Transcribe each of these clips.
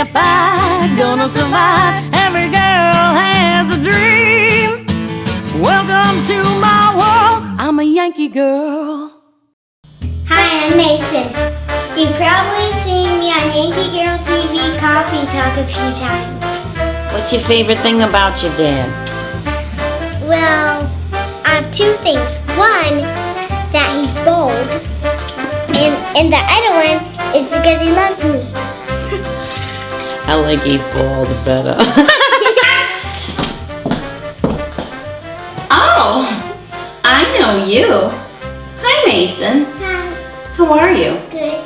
get by, gonna survive. Every girl has a dream. Welcome to my world, I'm a Yankee girl. Hi, I'm Mason. You've probably seen me on YankeeGirlTV Coffee Talk a few times. What's your favorite thing about your dad? Well, I have two things. One, that he's bold. And the other one is because he loves me. I like he's bald better. Next! Oh, I know you. Hi, Mason. Hi. How are you? Good.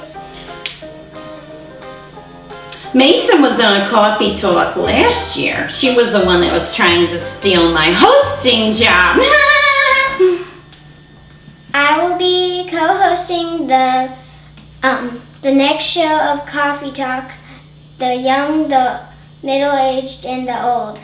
Mason was on a Coffee Talk last year. She was the one that was trying to steal my hosting job. I will be co-hosting the next show of Coffee Talk, the young, the middle-aged, and the old.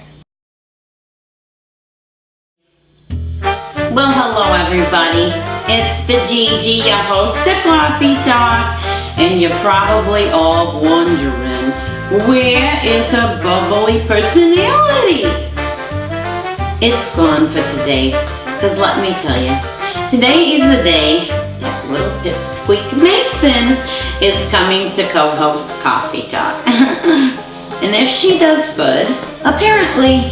Well, hello everybody. It's the Gigi, your host of Coffee Talk, and you're probably all wondering, where is her bubbly personality? It's gone for today, because let me tell you, today is the day that little pipsqueak Mason is coming to co-host Coffee Talk. And if she does good, apparently,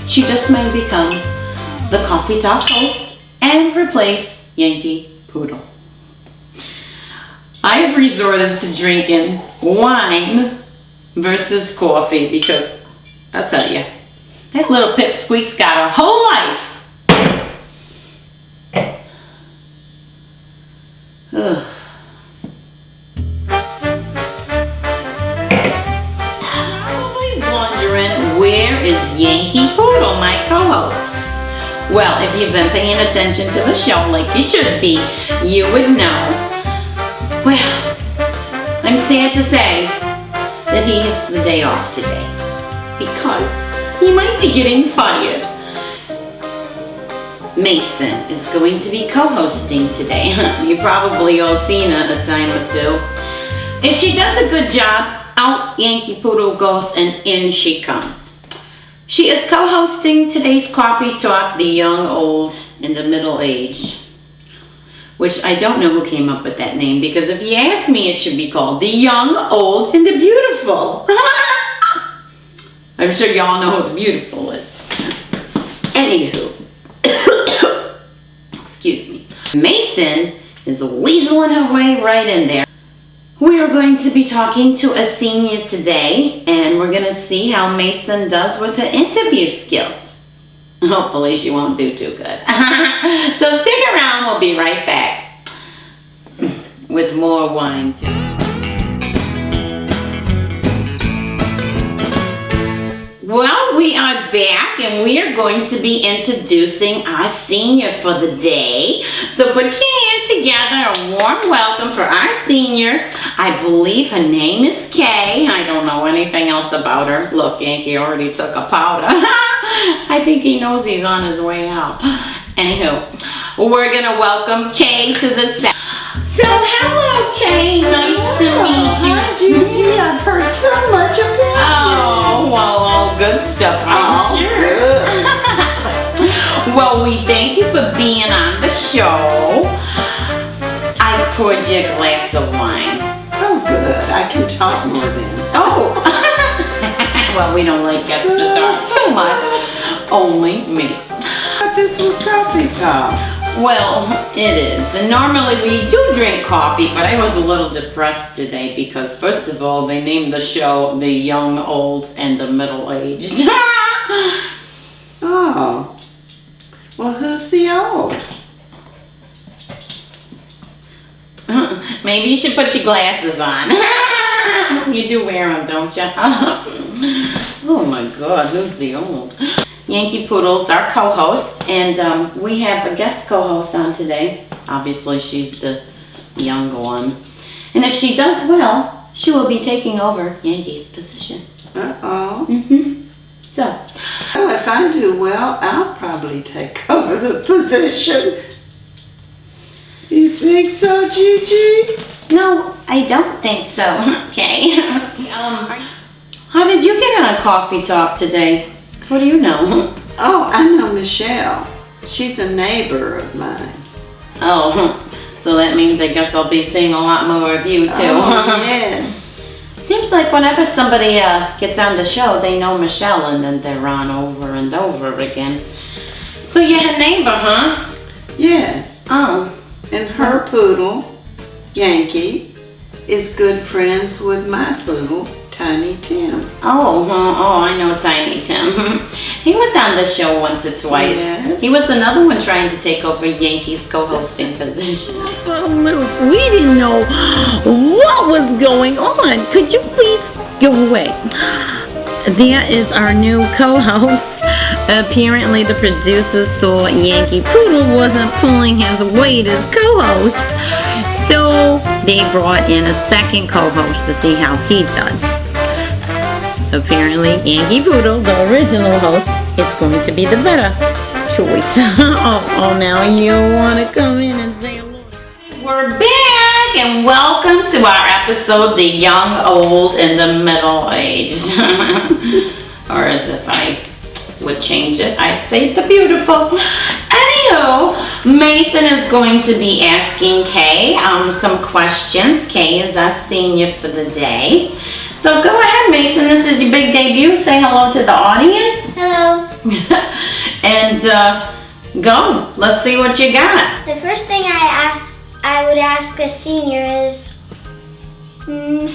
she just may become the Coffee Talk host and replace Yankee Poodle. I've resorted to drinking wine versus coffee because, I'll tell you, that little pipsqueak's got a whole life. Ugh. Probably wondering, where is Yankee Poodle, my co-host? Well, if you've been paying attention to the show like you should be, you would know. Well, I'm sad to say that he's the day off today because he might be getting fired. Mason is going to be co-hosting today. You've probably all seen her a time or two. If she does a good job, out Yankee Poodle goes and in she comes. She is co-hosting today's Coffee Talk, the young, old, and the middle-aged. Which I don't know who came up with that name, because if you ask me, it should be called the young, old, and the beautiful. I'm sure y'all know who the beautiful is. Anywho. Excuse me. Mason is weaseling her way right in there. We are going to be talking to a senior today, and we're going to see how Mason does with her interview skills. Hopefully she won't do too good. So stick around, we'll be right back with more wine too. Well, we are back and we are going to be introducing our senior for the day. So put your hands together, a warm welcome for our senior. I believe her name is Kay. I don't know anything else about her. Look, Yankee already took a powder. I think he knows he's on his way out. Anywho, we're gonna welcome Kay to the set. So hello, Kay. Nice to meet you. Hi, Gigi. I've heard so much about you. Oh, well, all good stuff, I'm sure. Good. Well, we thank you for being on the show. I poured you a glass of wine. Oh, good. I can talk more then. Oh. Well, we don't like guests to talk too much. Only me. But this was Coffee Talk. Well, it is. And normally we do drink coffee, but I was a little depressed today because, first of all, they named the show The Young, Old, and the Middle-Aged. Oh. Well, who's the old? Maybe you should put your glasses on. You do wear them, don't you? Oh my God, who's the old? Yankee Poodle's our co-host, and we have a guest co-host on today. Obviously, she's the younger one. And if she does well, she will be taking over Yankee's position. Uh-oh. So. Well, if I do well, I'll probably take over the position. You think so, Gigi? No, I don't think so. Okay. How did you get on a coffee talk today? What do you know? Oh, I know Michelle. She's a neighbor of mine. Oh, so that means I guess I'll be seeing a lot more of you too. Oh, yes. Seems like whenever somebody gets on the show, they know Michelle and then they're on over and over again. So you're her neighbor, huh? Yes. Oh. And her poodle, Yankee, is good friends with my poodle, Tiny Tim. Oh, I know Tiny Tim. He was on the show once or twice. Yes. He was another one trying to take over Yankee's co-hosting position. We didn't know what was going on. Could you please go away? There is our new co-host. Apparently the producers thought Yankee Poodle wasn't pulling his weight as co-host. So they brought in a second co-host to see how he does. Apparently Yankee Poodle, the original host, is going to be the better choice. oh, now you want to come in and say hello. We're back and welcome to our episode, The Young, Old, and the Middle-Aged. Or as if I would change it, I'd say the beautiful. Anywho, Mason is going to be asking Kay some questions. Kay is our senior for the day. So go ahead, Mason. This is your big debut. Say hello to the audience. Hello. And go. Let's see what you got. The first thing I would ask a senior is,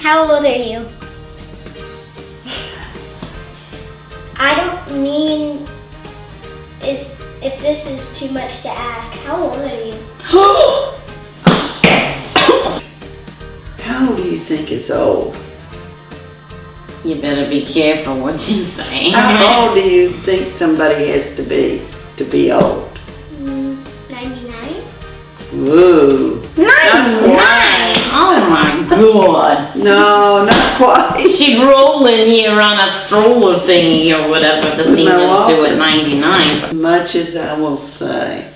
how old are you? I don't mean if this is too much to ask. How old are you? How old do you think is old? You better be careful what you say. How old do you think somebody has to be old? 99? Woo. 99? Oh my God. No, not quite. She'd roll in here on a stroller thingy or whatever the seniors do at 99. Much as I will say.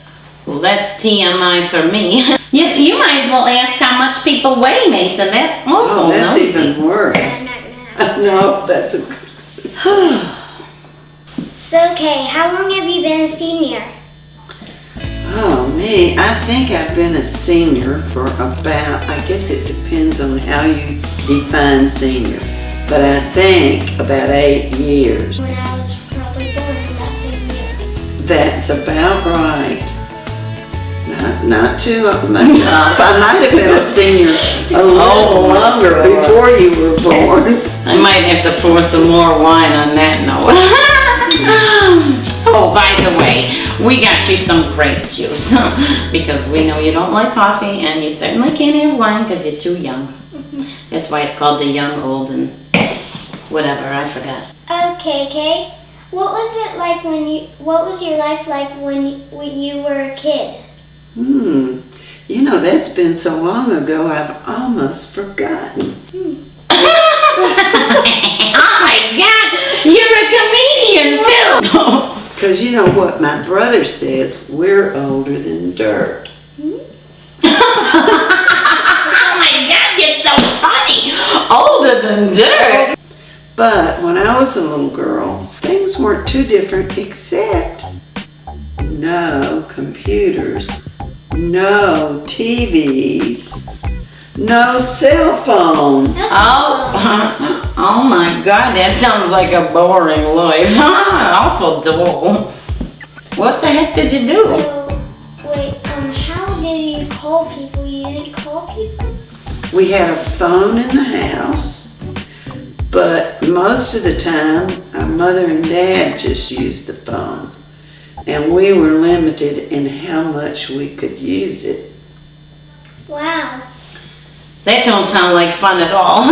Well, that's TMI for me. You might as well ask how much people weigh, Mason. That's awful. Oh, that's nosy. even worse. I'm not gonna ask. No, that's a... So, okay, how long have you been a senior? Oh, me. I think I've been a senior for about, I guess it depends on how you define senior, but I think about 8 years. When I was probably born in that same year. That's about right. Not too much off. I might have been a senior a little longer before you were born. I might have to pour some more wine on that note. Oh, by the way, we got you some grape juice because we know you don't like coffee and you certainly can't have wine because you're too young. That's why it's called the young, old, and whatever, I forgot. Okay. What was your life like when you were a kid? You know, that's been so long ago, I've almost forgotten. Oh my God, you're a comedian too. Because you know what my brother says, we're older than dirt. Oh my God, you're so funny. Older than dirt. But when I was a little girl, things weren't too different except no computers, no TVs, no cell phones. Oh my God, that sounds like a boring life. Awful dull. What the heck did you do? So, wait, how did you call people? You didn't call people? We had a phone in the house, but most of the time our mother and dad just used the phone. And we were limited in how much we could use it. Wow. That don't sound like fun at all.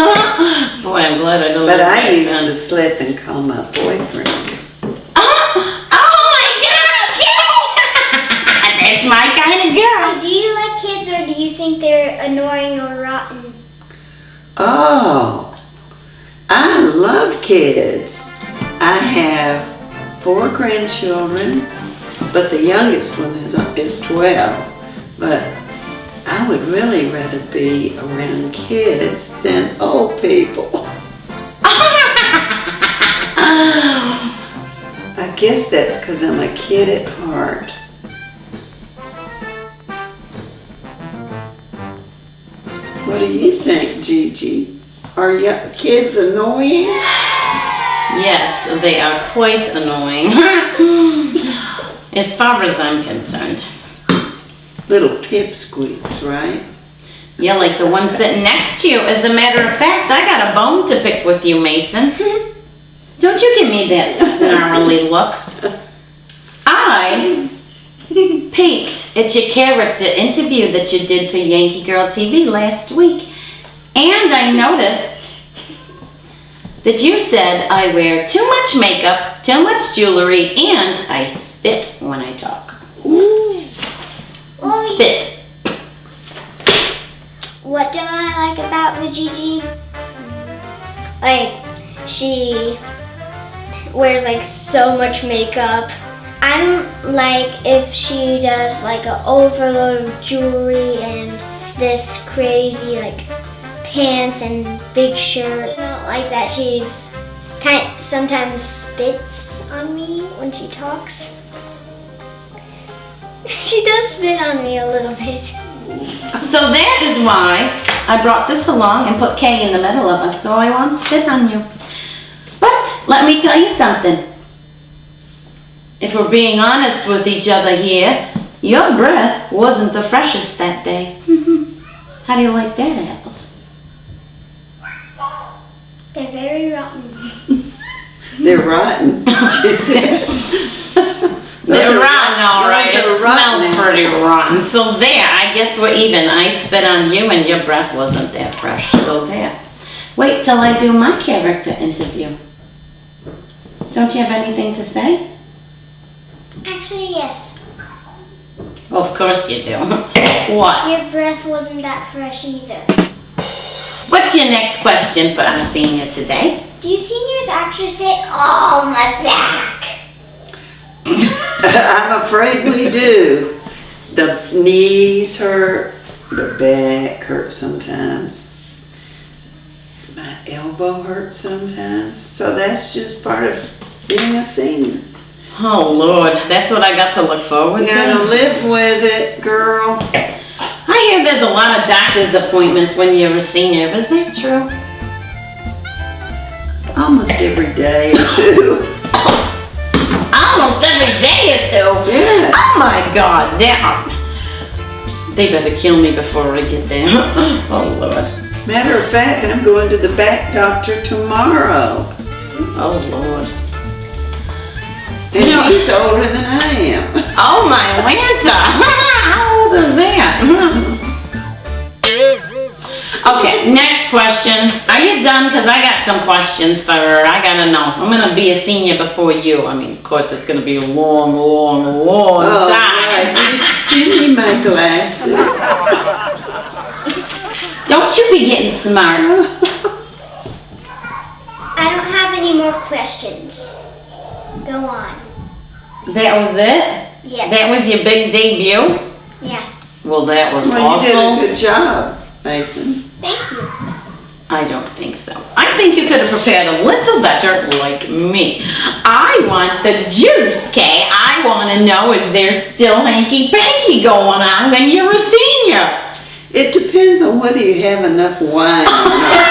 Boy, I'm glad I don't. But I used to slip and call my boyfriends. Oh my God, okay. That's my kind of girl. So, do you like kids or do you think they're annoying or rotten? Oh, I love kids. I have 4 grandchildren, but the youngest one is 12. But I would really rather be around kids than old people. I guess that's because I'm a kid at heart. What do you think, Gigi? Are kids annoying? Yes, they are quite annoying. As far as I'm concerned. Little pipsqueaks, right? Yeah, like the one sitting next to you. As a matter of fact, I got a bone to pick with you, Mason. Don't you give me that snarly look. I peeked at your character interview that you did for Yankee Girl TV last week. And I noticed that you said I wear too much makeup, too much jewelry, and I spit when I talk. Ooh. Spit. What don't I like about Gigi? Like, she wears like so much makeup. I don't like if she does like an overload of jewelry and this crazy like pants and big shirt. I don't like that she's sometimes spits on me when she talks. She does spit on me a little bit. So that is why I brought this along and put K in the middle of us, so I won't spit on you. But let me tell you something. If we're being honest with each other here, your breath wasn't the freshest that day. How do you like that, apples? They're very rotten. They're rotten, she said. They're rotten, all right. Those It are rotten smells pretty apples. rotten. So there, I guess we're even. I spit on you and your breath wasn't that fresh. So there. Wait till I do my character interview. Don't you have anything to say? Actually, yes. Of course you do. What? Your breath wasn't that fresh either. What's your next question for our senior today? Do you seniors actually say, "Oh, my back"? I'm afraid we do. The knees hurt, the back hurts sometimes. My elbow hurts sometimes. So that's just part of being a senior. Oh, Lord. That's what I got to look forward You to. gotta live with it, girl. I hear there's a lot of doctor's appointments when you're a senior. Is that true? Almost every day or two. Almost every day or two? Yes. Oh, my God. They better kill me before I get there. Oh, Lord. Matter of fact, I'm going to the back doctor tomorrow. Oh, Lord. And No. he's older than I am. Oh, my Lanta. How old is that? Okay, next question. Are you done? Because I got some questions for her. I got to know. I'm going to be a senior before you. I mean, of course, it's going to be a long, long, long Oh, time. right. Give me my glasses. Don't you be getting smart. I don't have any more questions. Go on. That was it? Yeah. That was your big debut? Yeah. Well, that was Well, you did awful. a good job, Mason. Thank you. I don't think so. I think you could have prepared a little better like me. I want the juice, Kay. I want to know, is there still hanky-panky going on when you're a senior? It depends on whether you have enough wine or not.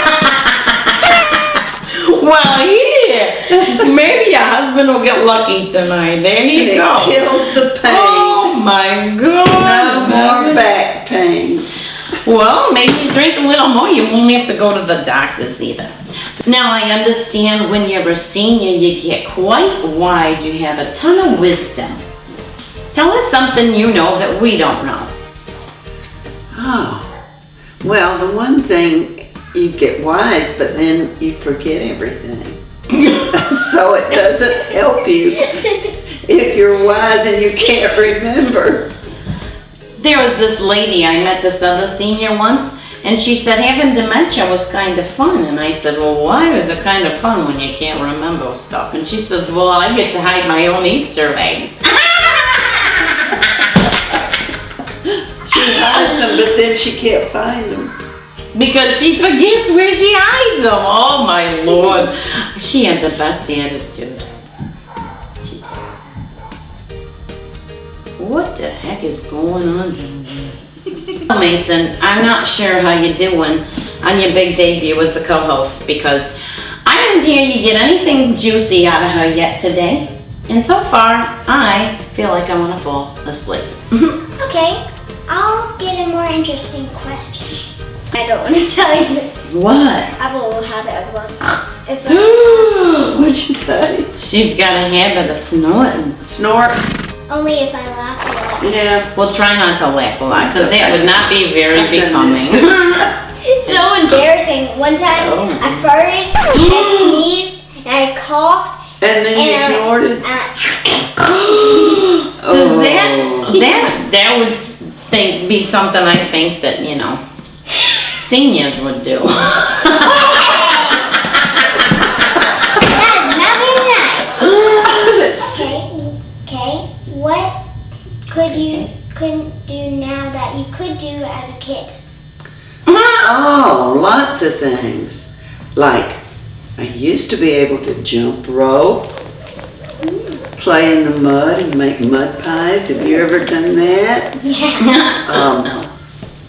Well, yeah. Maybe your husband will get lucky tonight. There you It go. kills the pain. Oh, my God. No more back pain. Well, maybe you drink a little more, you won't have to go to the doctors either. Now, I understand when you're a senior, you get quite wise. You have a ton of wisdom. Tell us something you know that we don't know. Oh, well, the one thing, you get wise, but then you forget everything. So it doesn't help you if you're wise and you can't remember. There was this lady, I met this other senior once, and she said having dementia was kind of fun. And I said, well, why is it kind of fun when you can't remember stuff? And she says, well, I get to hide my own Easter eggs. hides them, but then she can't find them. Because she forgets where she hides them. Oh my Lord. She had the best attitude. She did. What the heck is going on down there? Mason, I'm not sure how you're doing on your big debut as a co-host because I didn't hear you get anything juicy out of her yet today. And so far, I feel like I want to fall asleep. Okay, I'll get a more interesting question. I don't want to tell you. What? I have a little habit of one. What'd you say? She's got a habit of snorting. Snort? Only if I laugh a lot. Yeah. We'll try not to laugh a lot because that would not be very becoming. It's so embarrassing. One time I farted, I sneezed, and I coughed. And then you snorted? Does that would be something I think that, you know, seniors would do. That's not very nice. Okay. What couldn't do now that you could do as a kid? Oh, lots of things. Like, I used to be able to jump rope, play in the mud and make mud pies. Have you ever done that? Yeah.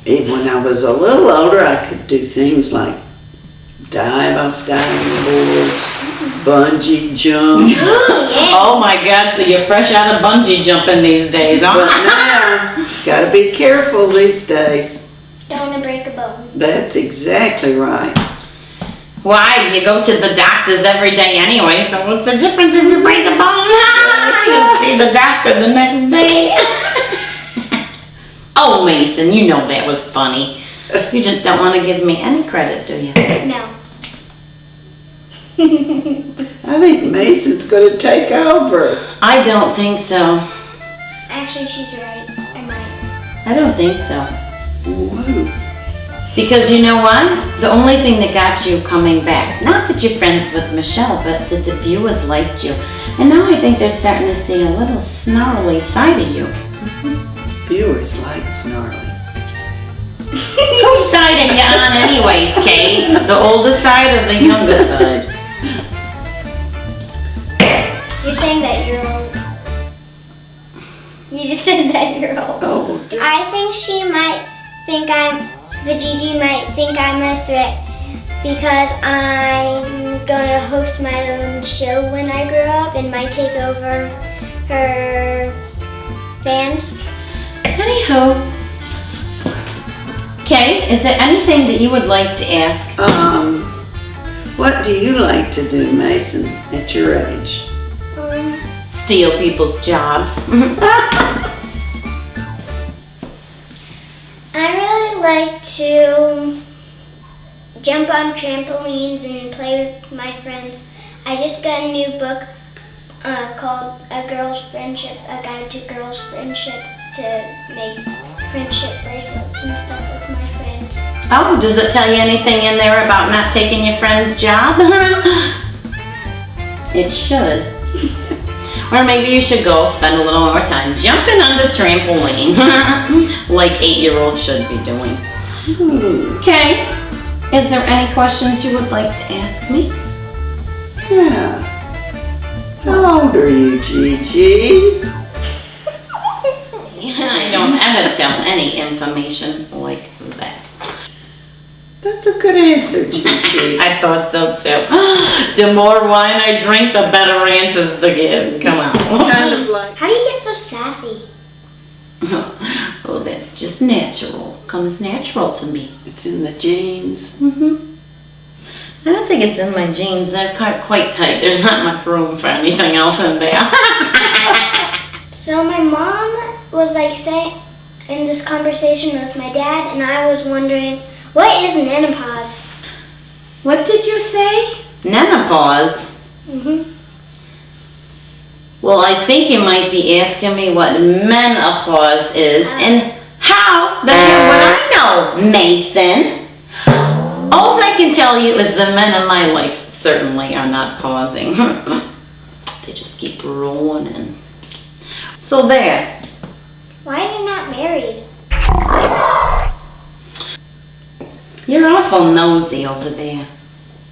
Even when I was a little older, I could do things like dive off diving boards, bungee jump. Oh my God, so you're fresh out of bungee jumping these days, huh? But now, gotta be careful these days. Don't want to break a bone. That's exactly right. Why? You go to the doctors every day anyway, so what's the difference if you break a bone? You see the doctor the next day. Oh, Mason, you know that was funny. You just don't want to give me any credit, do you? No. I think Mason's gonna take over. I don't think so. Actually, she's right. I might. I don't think so. Whoa. Because you know what? The only thing that got you coming back, not that you're friends with Michelle, but that the viewers liked you. And now I think they're starting to see a little snarly side of you. Viewers like snarly. Whose side are you on anyways, Kate? The older side or the younger side? You're saying that you're old. You just said that you're old. Oh. I think she might think Vijiji might think I'm a threat because I'm gonna host my own show when I grow up and might take over her fans. Anywho. Kay, is there anything that you would like to ask? What do you like to do, Mason, at your age? Steal people's jobs. I really like to jump on trampolines and play with my friends. I just got a new book called A Guide to Girls' Friendship to make friendship bracelets and stuff with my friends. Oh, does it tell you anything in there about not taking your friend's job? It should. Or maybe you should go spend a little more time jumping on the trampoline like 8-year-olds should be doing. Okay. Is there any questions you would like to ask me? Yeah. How old are you, Gigi? I don't ever tell any information like that. That's a good answer, Gigi. I thought so too. The more wine I drink, the better answers to give. Come on. Kind of like. How do you get so sassy? Well, that's just natural. Comes natural to me. It's in the genes. I don't think it's in my jeans. They're quite tight. There's not much room for anything else in there. So my mom was like saying in this conversation with my dad, and I was wondering, what is menopause? What did you say? Menopause? Well, I think you might be asking me what menopause is and how the hell would I know, Mason? All I can tell you is the men in my life certainly are not pausing. They just keep rolling in. So there. Why are you not married? You're awful nosy over there.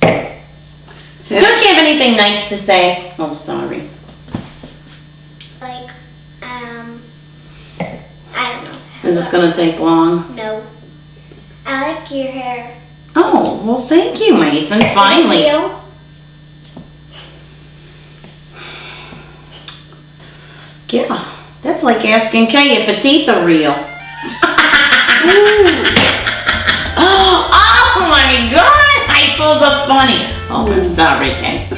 Don't you have anything nice to say? Oh, sorry. Like, I don't know. Is this gonna take long? No. I like your hair. Oh, well, thank you, Mason. Finally. Real? Yeah, that's like asking Kay if her teeth are real. Oh my God! I pulled a funny. Oh, I'm sorry, Kay.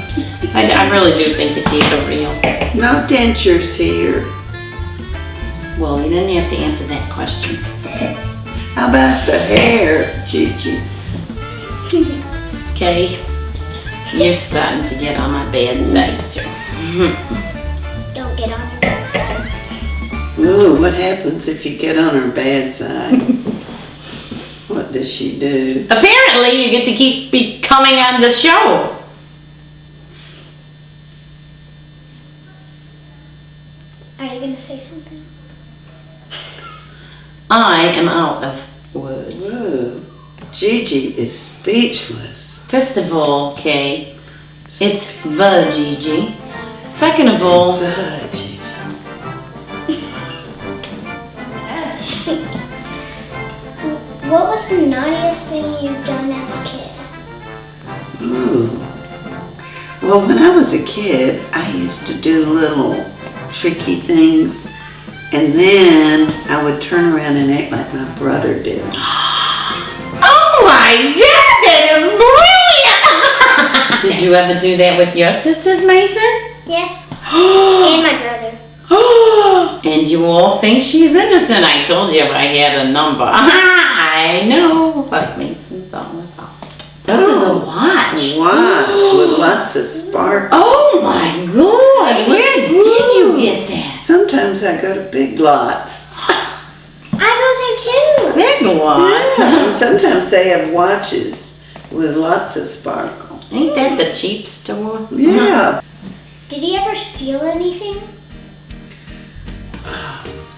I really do think your teeth are real. No dentures here. Well, you didn't have to answer that question. How about the hair, Gigi? Kay, you're starting to get on my bad side too. Don't get on your bad side. Ooh, what happens if you get on her bad side? What does she do? Apparently, you get to keep coming on the show. Are you gonna say something? I am out of words. Ooh, Gigi is speechless. First of all, Kay, it's the Gigi. Second of all, Gigi. What was the naughtiest thing you've done as a kid? Ooh. Well, when I was a kid, I used to do little tricky things, and then I would turn around and act like my brother did. oh my God, that is brilliant! Did you ever do that with your sisters, Mason? Yes. And my brother. And you all think she's innocent. I told you I had a number. I know what Mason's all about. This is a watch. A watch with lots of sparkles. Oh my God, where did you get that? Sometimes I go to Big Lots. I go there too. Big watch. Yeah, sometimes they have watches with lots of sparkle. Ain't that the cheap store? Yeah. Did he ever steal anything?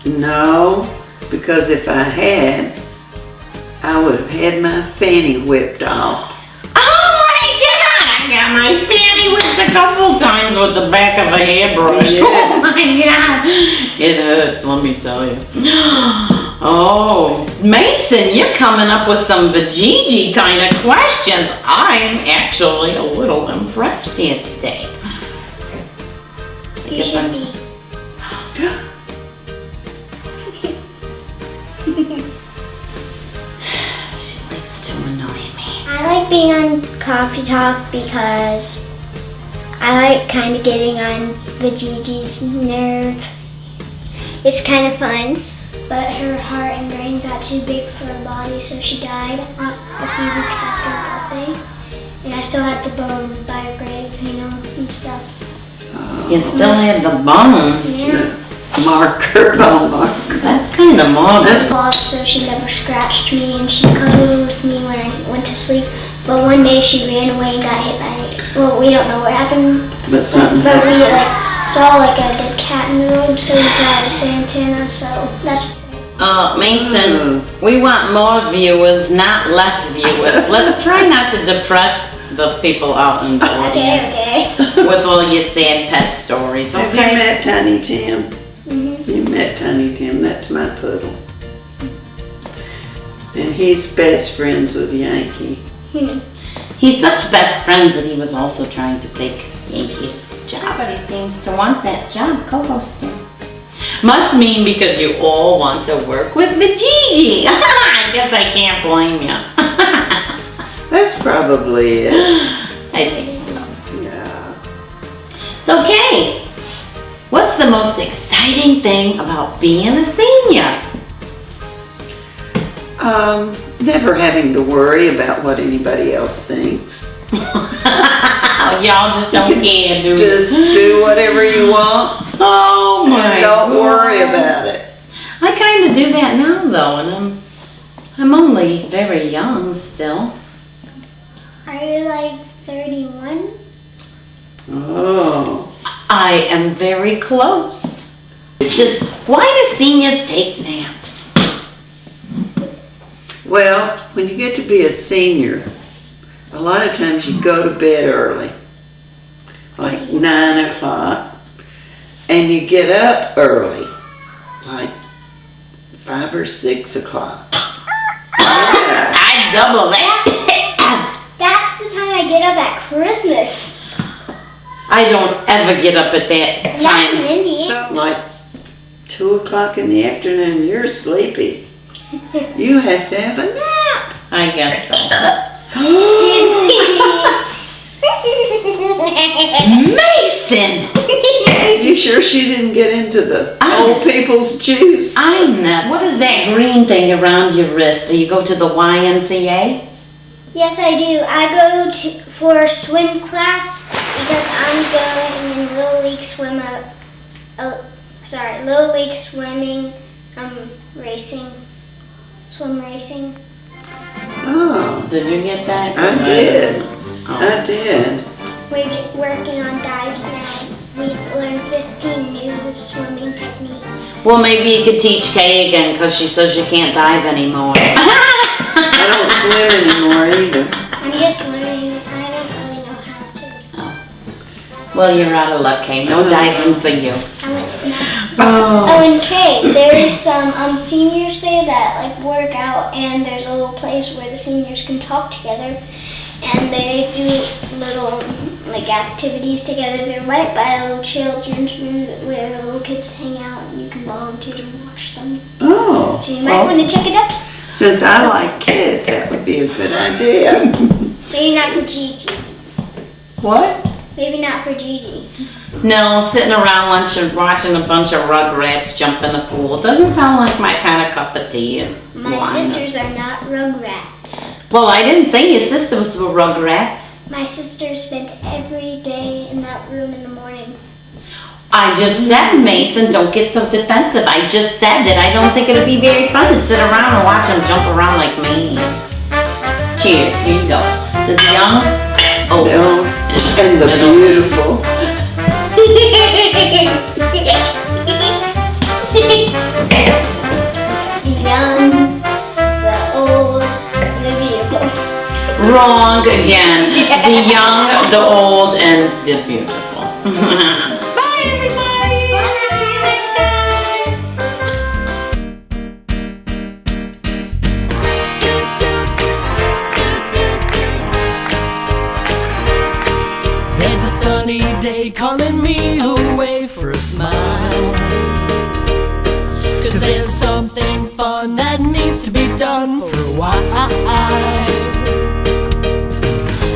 No, because if I had, I would have had my fanny whipped off. Oh my God, I got my fanny whipped a couple times with the back of a hairbrush. Yes. Oh my God, it hurts, let me tell you. Oh, Mason, you're coming up with some Vajiji kind of questions. I'm actually a little impressed here today. You should be. She likes to annoy me. I like being on Coffee Talk because I like kind of getting on Vajiji's nerve. It's kind of fun, but her heart and brain got too big for her body, so she died a few weeks after her birthday. And I still had the bone by her grave, and stuff. You still have the bone. Yeah. Marker, bone marker. That's kind of morbid. So she never scratched me, and she cuddled with me when I went to sleep. But one day she ran away and got hit by well, we don't know what happened. But something But we happened. saw a dead cat in the road, so we got a Santana, so that's what's Mason, we want more viewers, not less viewers. Let's try not to depress the people out in the audience okay. with all your sad pet stories, Have you okay? met Tiny Tim? Mm-hmm. You met Tiny Tim, that's my poodle. And he's best friends with Yankee. He's such best friends that he was also trying to take Yankee's job. Everybody seems to want that job, co-hosting. Must mean because you all want to work with Vajiji. I guess I can't blame you. That's probably it. I think so. Yeah. So, Kay, what's the most exciting thing about being a senior? Never having to worry about what anybody else thinks. Y'all just don't care, do you? Just do whatever you want Oh my and don't worry God. about it. I kind of do that now, though, and I'm only very young still. Are you 31? Oh. I am very close. Just why do seniors take naps? Well, when you get to be a senior, a lot of times you go to bed early, like 9 o'clock, and you get up early, like 5 or 6 o'clock. I double that. That's the time I get up at Christmas. I don't ever get up at that Yes, in time. India. So, like 2 o'clock in the afternoon, you're sleepy. You have to have a nap. I guess so. Mason! You sure she didn't get into the old people's juice? I'm not. What is that green thing around your wrist? Do you go to the YMCA? Yes, I do. I go for swim class because I'm going in Little League swimming, swim racing. Oh, Did you get that? I did. Oh. I did. We're working on dives now. We've learned 15 new swimming techniques. Well, maybe you could teach Kay again because she says you can't dive anymore. I don't swim anymore either. I'm just learning. I don't really know how to. Well, you're out of luck, Kay. No diving for you. I went smash. Oh, Oh, and Kay, there's some seniors there that like work out, and there's a little place where the seniors can talk together, and they do little like activities together. They're right by a little children's room where the little kids hang out, and you can volunteer to watch them. oh. So you might want to check it up. Since I like kids, that would be a good idea. Maybe not for Gigi. What? Maybe not for Gigi. No, sitting around lunch and watching a bunch of rugrats jump in the pool doesn't sound like my kind of cup of tea. My sisters are not rugrats. Well, I didn't say your sisters were rugrats. My sisters spent every day in that room in the morning. I just said, Mason, don't get so defensive. I just said that I don't think it'd be very fun to sit around and watch them jump around like me. Cheers, here you go. To the young, old, And the middle. beautiful. The young, the old, and the beautiful. Wrong again. The young, the old, and the beautiful. Bye, everybody. There's a sunny day calling me away for a smile. 'Cause there's something fun that needs to be done for a while.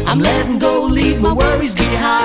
I'm letting go, leave my worries behind.